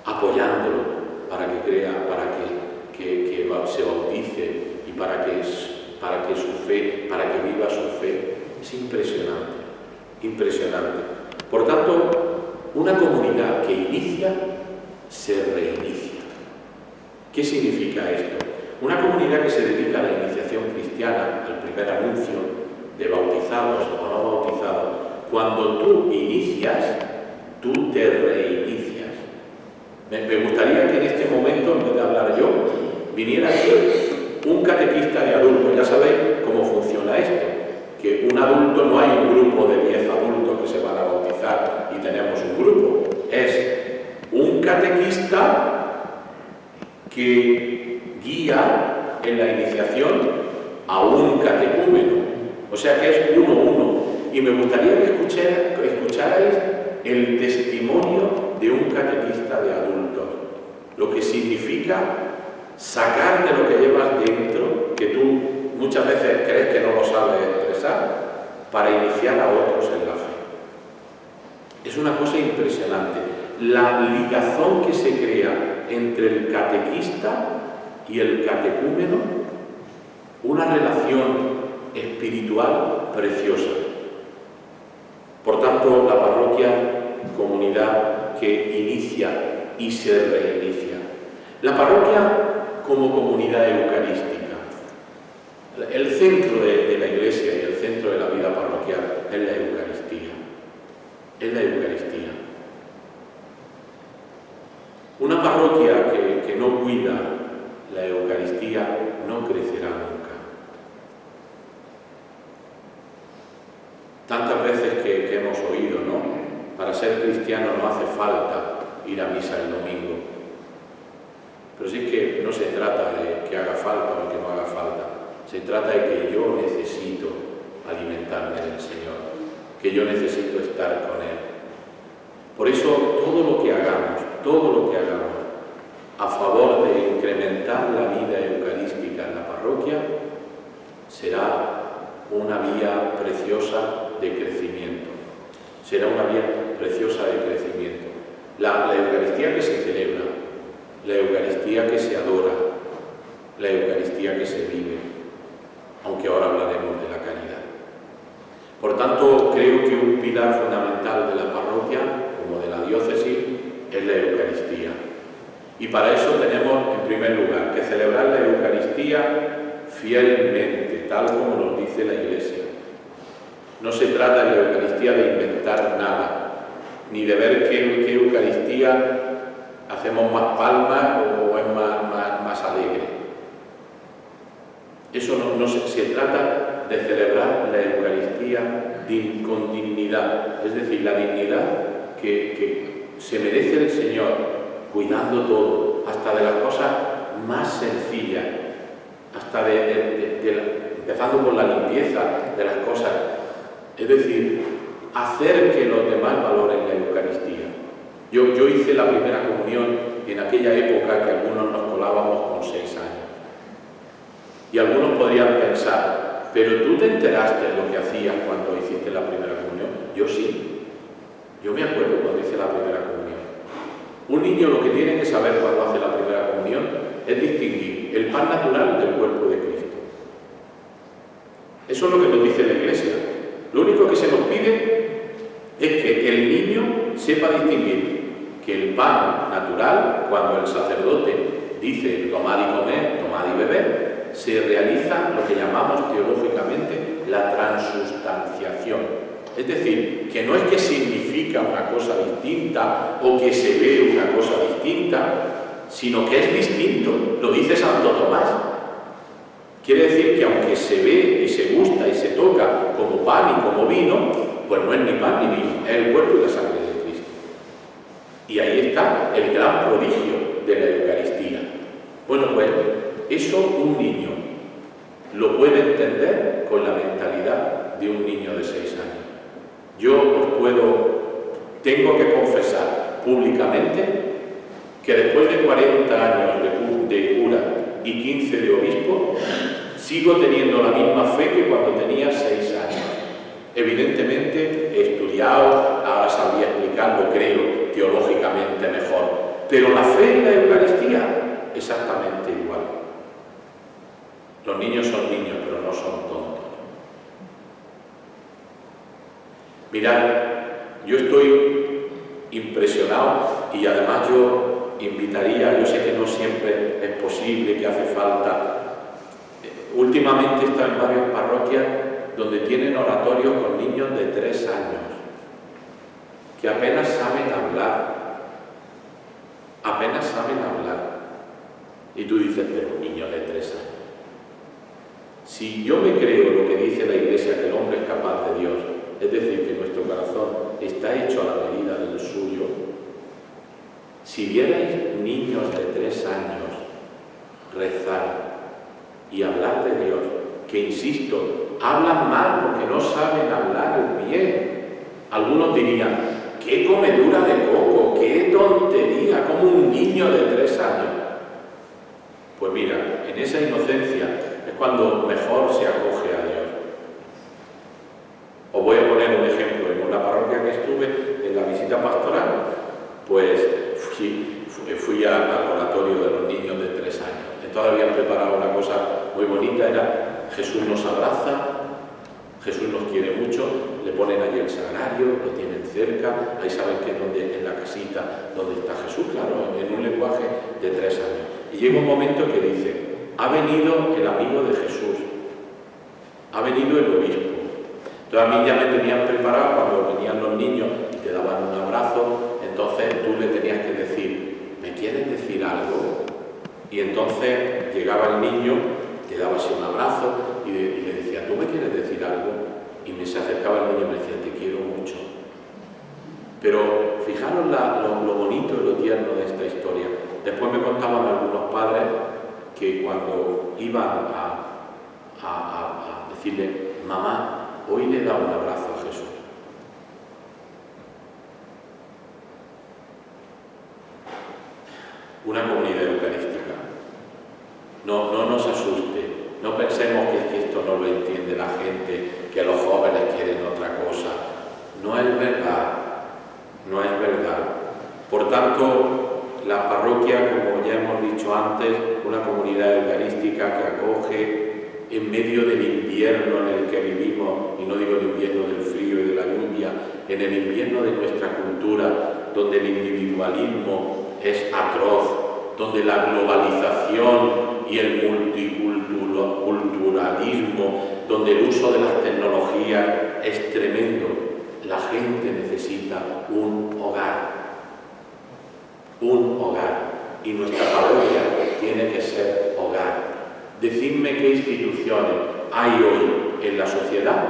apoyándolo para que crea, para que se bautice y para que su fe, para que viva su fe. Es impresionante, impresionante. Por tanto, una comunidad que inicia, se reinicia. ¿Qué significa esto? Una comunidad que se dedica a la iniciación cristiana, al primer anuncio de bautizados o no bautizados, cuando tú inicias, tú te reinicias. Me gustaría que en este momento, en vez de hablar yo, viniera aquí un catequista de adultos. Ya sabéis cómo funciona esto, que un adulto, no hay un grupo de 10 adultos que se van a bautizar y tenemos un grupo. Es un catequista que guía en la iniciación a un catecúmeno. O sea que es uno. Y me gustaría que escucharais el testimonio de un catequista de adultos, lo que significa sacar de lo que llevas dentro, que tú muchas veces crees que no lo sabes expresar, para iniciar a otros en la fe. Es una cosa impresionante, la ligazón que se crea entre el catequista y el catecúmeno, una relación espiritual preciosa. Por tanto, la parroquia, comunidad que inicia y se reinicia. La parroquia como comunidad eucarística. El centro de la Iglesia y el centro de la vida parroquial es la Eucaristía. Es la Eucaristía. Una parroquia que no cuida la Eucaristía no crecerá nunca. Tantas veces que hemos oído, ¿no? Para ser cristiano no hace falta ir a misa el domingo. Pero sí que no se trata de que haga falta o que no haga falta. Se trata de que yo necesito alimentarme del Señor, que yo necesito estar con Él. Por eso todo lo que hagamos a favor de incrementar la vida eucarística en la parroquia será una vía preciosa de crecimiento. Será una vía preciosa de crecimiento. La Eucaristía que se celebra, la Eucaristía que se adora, la Eucaristía que se vive, aunque ahora hablaremos de la caridad. Por tanto, creo que un pilar fundamental de la parroquia, como de la diócesis, es la Eucaristía. Y para eso tenemos, en primer lugar, que celebrar la Eucaristía fielmente, tal como nos dice la Iglesia. No se trata en la Eucaristía de inventar celebrar nada, ni de ver qué Eucaristía hacemos más palmas o es más alegre. Eso no se trata de celebrar la Eucaristía con dignidad, es decir, la dignidad que se merece el Señor, cuidando todo, hasta de las cosas más sencillas, hasta empezando por la limpieza de las cosas, es decir, hacer que los demás valoren la Eucaristía. Yo hice la primera comunión en aquella época que algunos nos colábamos con 6 años. Y algunos podrían pensar, pero tú te enteraste de lo que hacías cuando hiciste la primera comunión. Yo sí. Yo me acuerdo cuando hice la primera comunión. Un niño lo que tiene que saber cuando hace la primera comunión es distinguir el pan natural del cuerpo de Cristo. Eso es lo que nos dice la Iglesia. Lo único que se nos pide es que el niño sepa distinguir que el pan natural, cuando el sacerdote dice tomad y comer, tomad y beber, se realiza lo que llamamos teológicamente la transustanciación. Es decir, que no es que significa una cosa distinta o que se ve una cosa distinta, sino que es distinto. Lo dice Santo Tomás. Quiere decir que aunque se ve y se gusta y se toca como pan y como vino, pues no es ni pan ni vino, es el cuerpo y la sangre de Cristo. Y ahí está el gran prodigio de la Eucaristía. Bueno, pues eso un niño lo puede entender con la mentalidad de un niño de 6 años. Yo tengo que confesar públicamente que después de 40 años de cura y 15 de obispo, sigo teniendo la misma fe que cuando tenía 6 años. Evidentemente he estudiado, ahora sabría explicarlo, creo, teológicamente mejor, pero la fe en la Eucaristía, exactamente igual. Los niños son niños, pero no son tontos. Mirad, yo estoy impresionado y además yo invitaría, yo sé que no siempre es posible, que hace falta. Últimamente he estado en varias parroquias donde tienen oratorios con niños de 3 años, que apenas saben hablar. Y tú dices, pero un niño de 3 años. Si yo me creo lo que dice la Iglesia, que el hombre es capaz de Dios, es decir, que nuestro corazón está hecho a la medida del suyo, si vierais niños de 3 años rezar y hablar de Dios, que insisto, hablan mal porque no saben hablar bien. Algunos dirían, qué comedura de coco, qué tontería, como un niño de 3 años. Pues mira, en esa inocencia es cuando mejor se acoge a Dios. Os voy a poner un ejemplo. En una parroquia que estuve, en la visita pastoral, pues fui al oratorio de los niños de 3 años. Entonces habían preparado una cosa muy bonita, era Jesús nos abraza, Jesús nos quiere mucho, le ponen allí el sagrario, lo tienen cerca, ahí saben que es en la casita donde está Jesús, claro, en un lenguaje de 3 años. Y llega un momento que dice, ha venido el amigo de Jesús, ha venido el obispo. Entonces a mí ya me tenían preparado cuando venían los niños y te daban un abrazo, entonces tú le tenías que decir, ¿me quieres decir algo? Y entonces llegaba el niño, te daba así un abrazo y le decía, ¿tú me quieres decir algo? Y me se acercaba el niño y me decía, te quiero mucho. Pero fijaros lo bonito y lo tierno de esta historia. Después me contaban algunos padres que cuando iban a decirle, mamá, hoy le da un abrazo a Jesús. Una comunidad eucarística. No nos asuste. No pensemos que esto no lo entiende la gente, que los jóvenes quieren otra cosa. No es verdad. No es verdad. Por tanto, la parroquia, como ya hemos dicho antes, una comunidad eucarística que acoge en medio del invierno en el que vivimos, y no digo el invierno del frío y de la lluvia, en el invierno de nuestra cultura, donde el individualismo es atroz, donde la globalización y el multiculturalismo, donde el uso de las tecnologías es tremendo. la gente necesita un hogar. Un hogar. Y nuestra parroquia tiene que ser hogar. Decidme qué instituciones hay hoy en la sociedad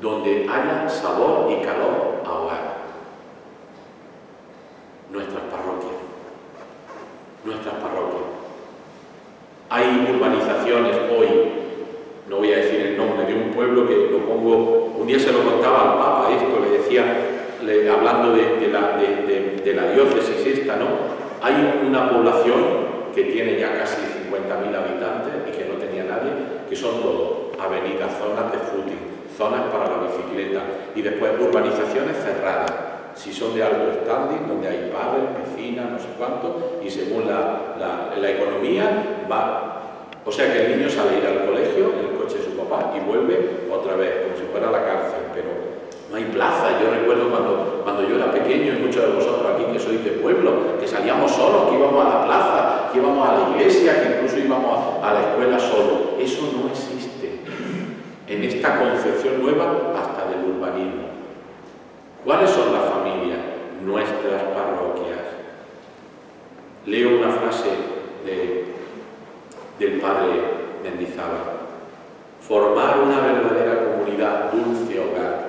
donde haya sabor y calor a hogar. Nuestras parroquias. Nuestras parroquias. Hay urbanizaciones hoy, no voy a decir el nombre de un pueblo que lo pongo, un día se lo contaba al Papa esto, le decía, hablando de la diócesis esta, ¿no? Hay una población que tiene ya casi 50.000 habitantes y que no tenía nadie, que son todo avenidas, zonas de footing, zonas para la bicicleta y después urbanizaciones cerradas. Si son de alto standing, donde hay pádel, piscina, no sé cuánto, y según la economía va. O sea que el niño sale a ir al colegio en el coche de su papá y vuelve otra vez, como si fuera a la cárcel, pero no hay plaza. Yo recuerdo cuando yo era pequeño, y muchos de vosotros aquí que sois de pueblo, que salíamos solos, que íbamos a la plaza, que íbamos a la iglesia, que incluso íbamos a la escuela solos. Eso no existe en esta concepción nueva hasta del urbanismo. ¿Cuáles son las familias? Nuestras parroquias. Leo una frase del padre Mendizábal. Formar una verdadera comunidad, dulce hogar.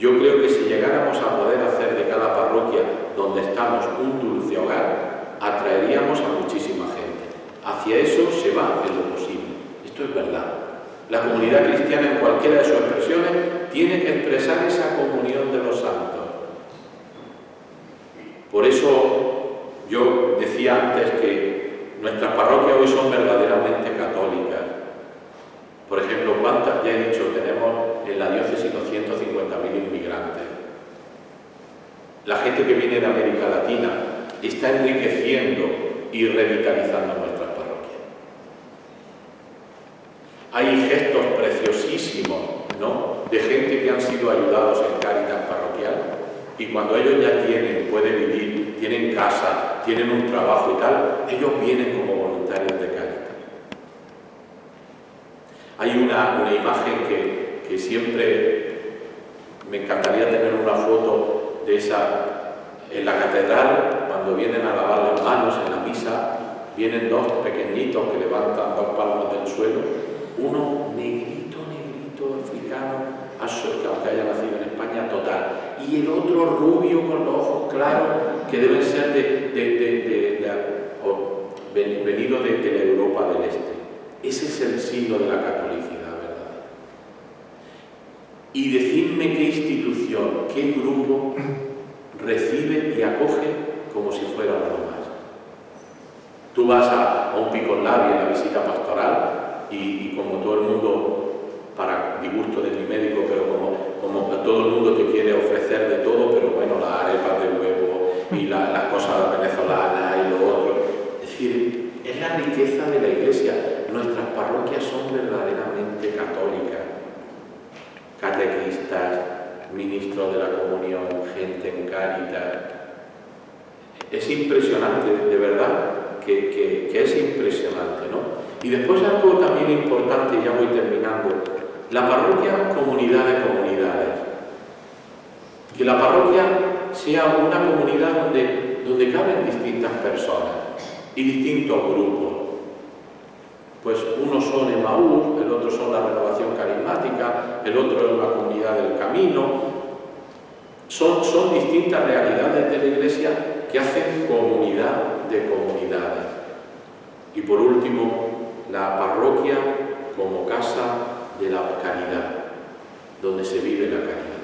Yo creo que si llegáramos a poder hacer de cada parroquia donde estamos un dulce hogar, atraeríamos a muchísima gente. Hacia eso se va en lo posible. Esto es verdad. La comunidad cristiana, en cualquiera de sus expresiones, tiene que expresar esa comunión de los santos. Por eso yo decía antes que nuestras parroquias hoy son verdaderamente católicas. Por ejemplo, ¿cuántas? Ya he dicho, tenemos en la diócesis 250.000 inmigrantes. La gente que viene de América Latina está enriqueciendo y revitalizando nuestras parroquias. Hay gestos preciosísimos, ¿no?, de gente que han sido ayudados en Cáritas parroquial y cuando ellos ya pueden vivir, tienen casa, tienen un trabajo y tal, ellos vienen como voluntarios de Cáritas. Hay una imagen que siempre me encantaría tener una foto de esa en la catedral, cuando vienen a lavar las manos en la misa, vienen dos pequeñitos que levantan 2 palmos del suelo, uno negrito africano, aunque haya nacido en España, total, y el otro rubio con los ojos claros, que deben ser venido de la Europa del Este. Ese es el signo de la catolicidad, ¿verdad? Y decidme qué institución, qué grupo recibe y acoge como si fuera uno más. Tú vas a un Piconlabi en la visita pastoral y como todo el mundo, para disgusto de mi médico, pero como todo el mundo te quiere ofrecer de todo, pero bueno, las arepas de huevo y las cosas venezolanas y lo otro. Es decir, es la riqueza de la Iglesia. Nuestras parroquias son verdaderamente católicas. Catequistas, ministros de la comunión, gente en Cáritas. Es impresionante, de verdad, que es impresionante, ¿no? Y después algo también importante, ya voy terminando, la parroquia, comunidad de comunidades. Que la parroquia sea una comunidad donde caben distintas personas y distintos grupos. Pues unos son Emaús, el otro son la Renovación Carismática, el otro es la Comunidad del Camino. Son distintas realidades de la Iglesia que hacen comunidad de comunidades. Y por último, la parroquia como casa de la caridad, donde se vive la caridad.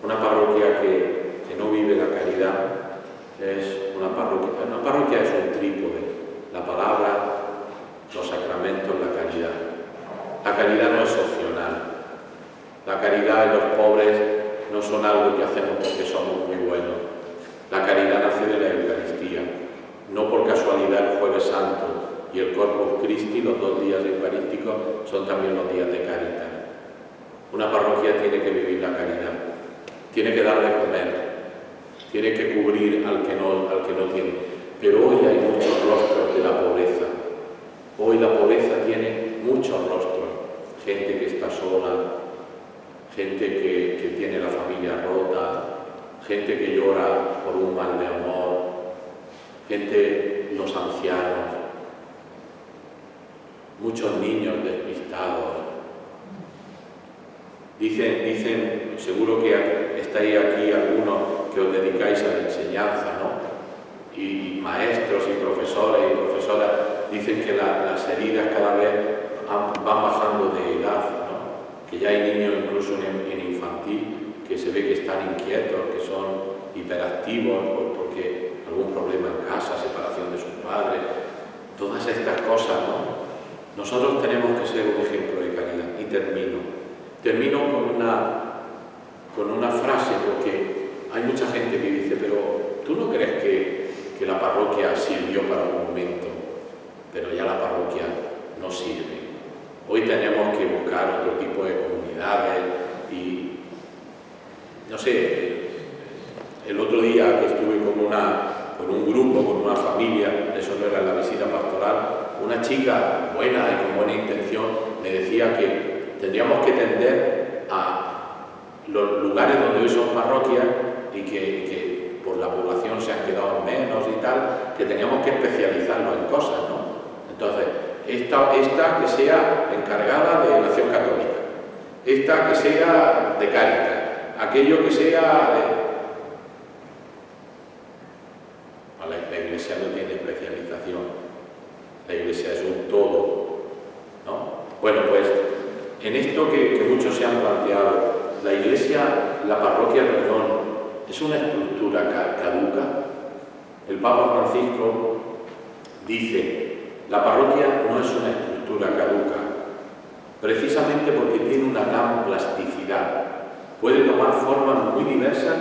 Una parroquia que no vive la caridad es una parroquia. Una parroquia es un trípode. La palabra, los sacramentos, la caridad. La caridad no es opcional. La caridad en los pobres no son algo que hacemos porque somos muy buenos. La caridad nace de la Eucaristía. No por casualidad el Jueves Santo y el Corpus Christi, los 2 días eucarísticos, son también los días de Cáritas. Una parroquia tiene que vivir la caridad, tiene que dar de comer, tiene que cubrir al que no tiene. Pero hoy hay muchos rostros de la pobreza. Hoy la pobreza tiene muchos rostros. Gente que está sola, gente que tiene la familia rota, gente que llora por un mal de amor, gente, los ancianos, muchos niños despistados. Dicen, seguro que estáis aquí algunos que os dedicáis a la enseñanza, ¿no? Y maestros y profesores y profesoras dicen que las heridas cada vez van bajando de edad, ¿no? Que ya hay niños incluso en infantil que se ve que están inquietos, que son hiperactivos porque algún problema en casa, separación de sus padres, todas estas cosas, ¿no? Nosotros tenemos que ser un ejemplo de caridad. Y termino con una frase, porque hay mucha gente que dice, pero ¿tú no crees que la parroquia sirvió para un momento, pero ya la parroquia no sirve? Hoy tenemos que buscar otro tipo de comunidades y, no sé, el otro día que estuve con un grupo, con una familia, eso no era la visita pastoral, una chica buena y con buena intención me decía que tendríamos que tender a los lugares donde hoy son parroquias y que por la población se han quedado menos y tal, que teníamos que especializarnos en cosas, ¿no? Entonces, esta que sea encargada de la acción católica, esta que sea de Cáritas, aquello que sea de... La Iglesia no tiene especialización, la Iglesia es un todo, ¿no? Bueno, pues en esto que muchos se han planteado, la Iglesia, la parroquia, perdón, ¿es una estructura caduca? El Papa Francisco dice, la parroquia no es una estructura caduca, precisamente porque tiene una gran plasticidad. Puede tomar formas muy diversas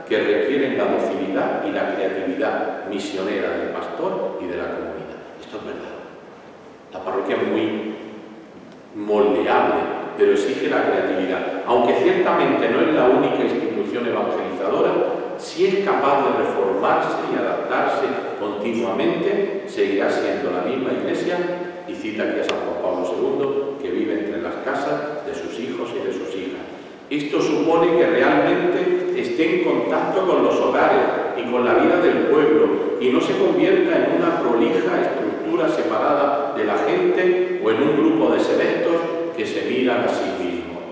que requieren la docilidad y la creatividad misionera del pastor y de la comunidad. Esto es verdad. La parroquia es muy moldeable, pero exige la creatividad. Aunque ciertamente no es la única institución evangelizadora, si es capaz de reformarse y adaptarse continuamente, seguirá siendo la misma Iglesia, y cita aquí a San Juan Pablo II, que vive entre las casas de sus hijos y de sus hijas. Esto supone que realmente esté en contacto con los hogares y con la vida del pueblo y no se convierta en una prolija estructura separada de la gente o en un grupo de selectos que se miran a sí mismos.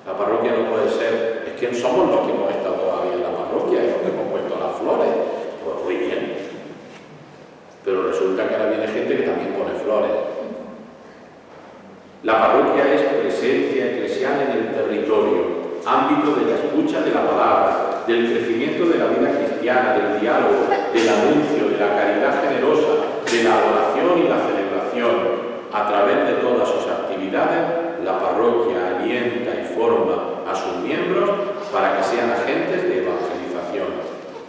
La parroquia no puede ser, es que somos los que hemos estado todavía en la parroquia y los que hemos puesto las flores. Pues muy bien. Pero resulta que ahora viene gente que también pone flores. La parroquia es presencia eclesial en el territorio, ámbito de la escucha de la palabra, del crecimiento de la vida cristiana, del diálogo, del anuncio, de la caridad generosa, de la adoración y la celebración. A través de todas sus actividades, la parroquia alienta y forma a sus miembros para que sean agentes de evangelización.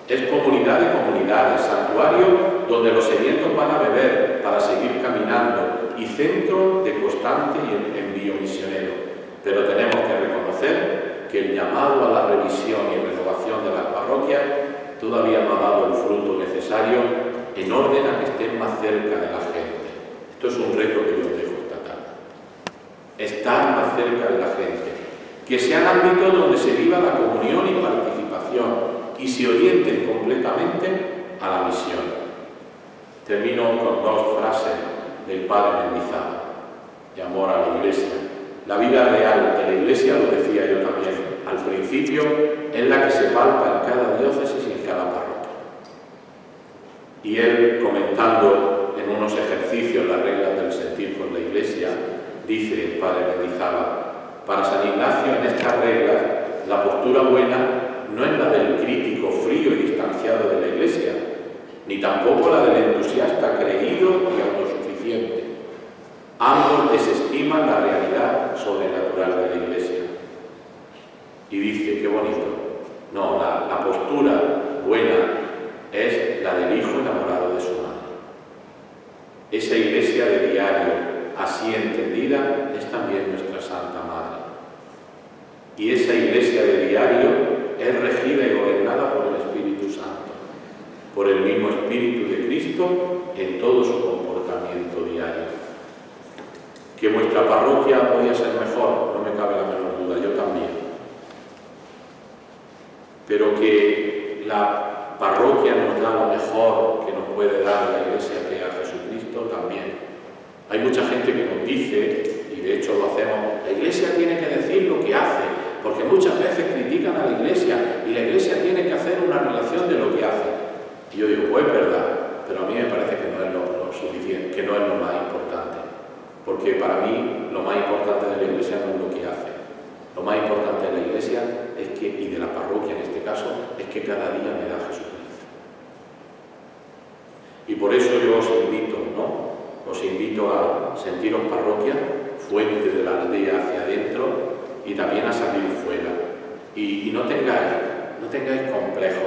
Es comunidad de comunidades, santuario donde los sedientos van a beber para seguir caminando y centro de constante envío misionero. Pero tenemos que reconocer que el llamado a la revisión y renovación de las parroquias todavía no ha dado el fruto necesario en orden a que estén más cerca de la gente. Esto es un reto que yo os dejo esta tarde. Estar más cerca de la gente. Que sean ámbitos donde se viva la comunión y participación y se orienten completamente a la misión. Termino con dos frases del Padre Mendizábal, de amor a la Iglesia. La vida real de la Iglesia, lo decía yo también al principio, es la que se palpa en cada diócesis y en cada parroquia. Y él, comentando en unos ejercicios las reglas del sentir con la Iglesia, dice el Padre Mendizábal, para San Ignacio en estas reglas la postura buena no es la del crítico frío y distanciado de la Iglesia, ni tampoco la del entusiasta creído y autosuficiente. Ambos desestiman la realidad sobrenatural de la Iglesia. Y dice, qué bonito, no, la postura buena es la del hijo enamorado de su madre. Esa Iglesia de diario, así entendida, es también nuestra Santa Madre. Y esa Iglesia de diario es regida y gobernada por el Espíritu Santo, por el mismo Espíritu de Cristo en todo su comportamiento diario. Que vuestra parroquia podía ser mejor, no me cabe la menor duda, yo también. pero que la parroquia nos da lo mejor que nos puede dar la Iglesia, que es a Jesucristo también. Hay mucha gente que nos dice, y de hecho lo hacemos, la Iglesia tiene que decir lo que hace, porque muchas veces critican a la Iglesia y la Iglesia tiene que hacer una relación de lo que hace. Y yo digo, pues es verdad, pero a mí me parece que no es lo suficiente, que no es lo más importante. Porque para mí lo más importante de la Iglesia no es lo que hace. Lo más importante de la Iglesia es que, y de la parroquia en este caso, es que cada día me da Jesucristo. Y por eso yo os invito, ¿no? Os invito a sentiros parroquia, fuente de la aldea hacia adentro y también a salir fuera. Y no tengáis complejo.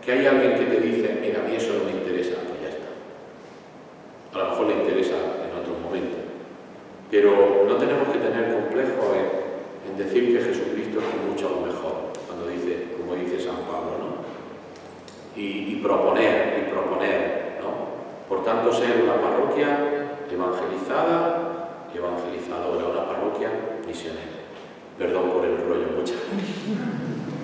Que hay alguien que te dice, mira, a mí eso no me interesa, pues ya está. A lo mejor le interesa en otro momento. Pero no tenemos que tener complejo en decir que Jesucristo es mucho lo mejor, cuando dice, como dice San Pablo, ¿no? Y proponer, ¿no? Por tanto, ser una parroquia evangelizada y evangelizadora, una parroquia misionera. Perdón por el rollo, muchas gracias.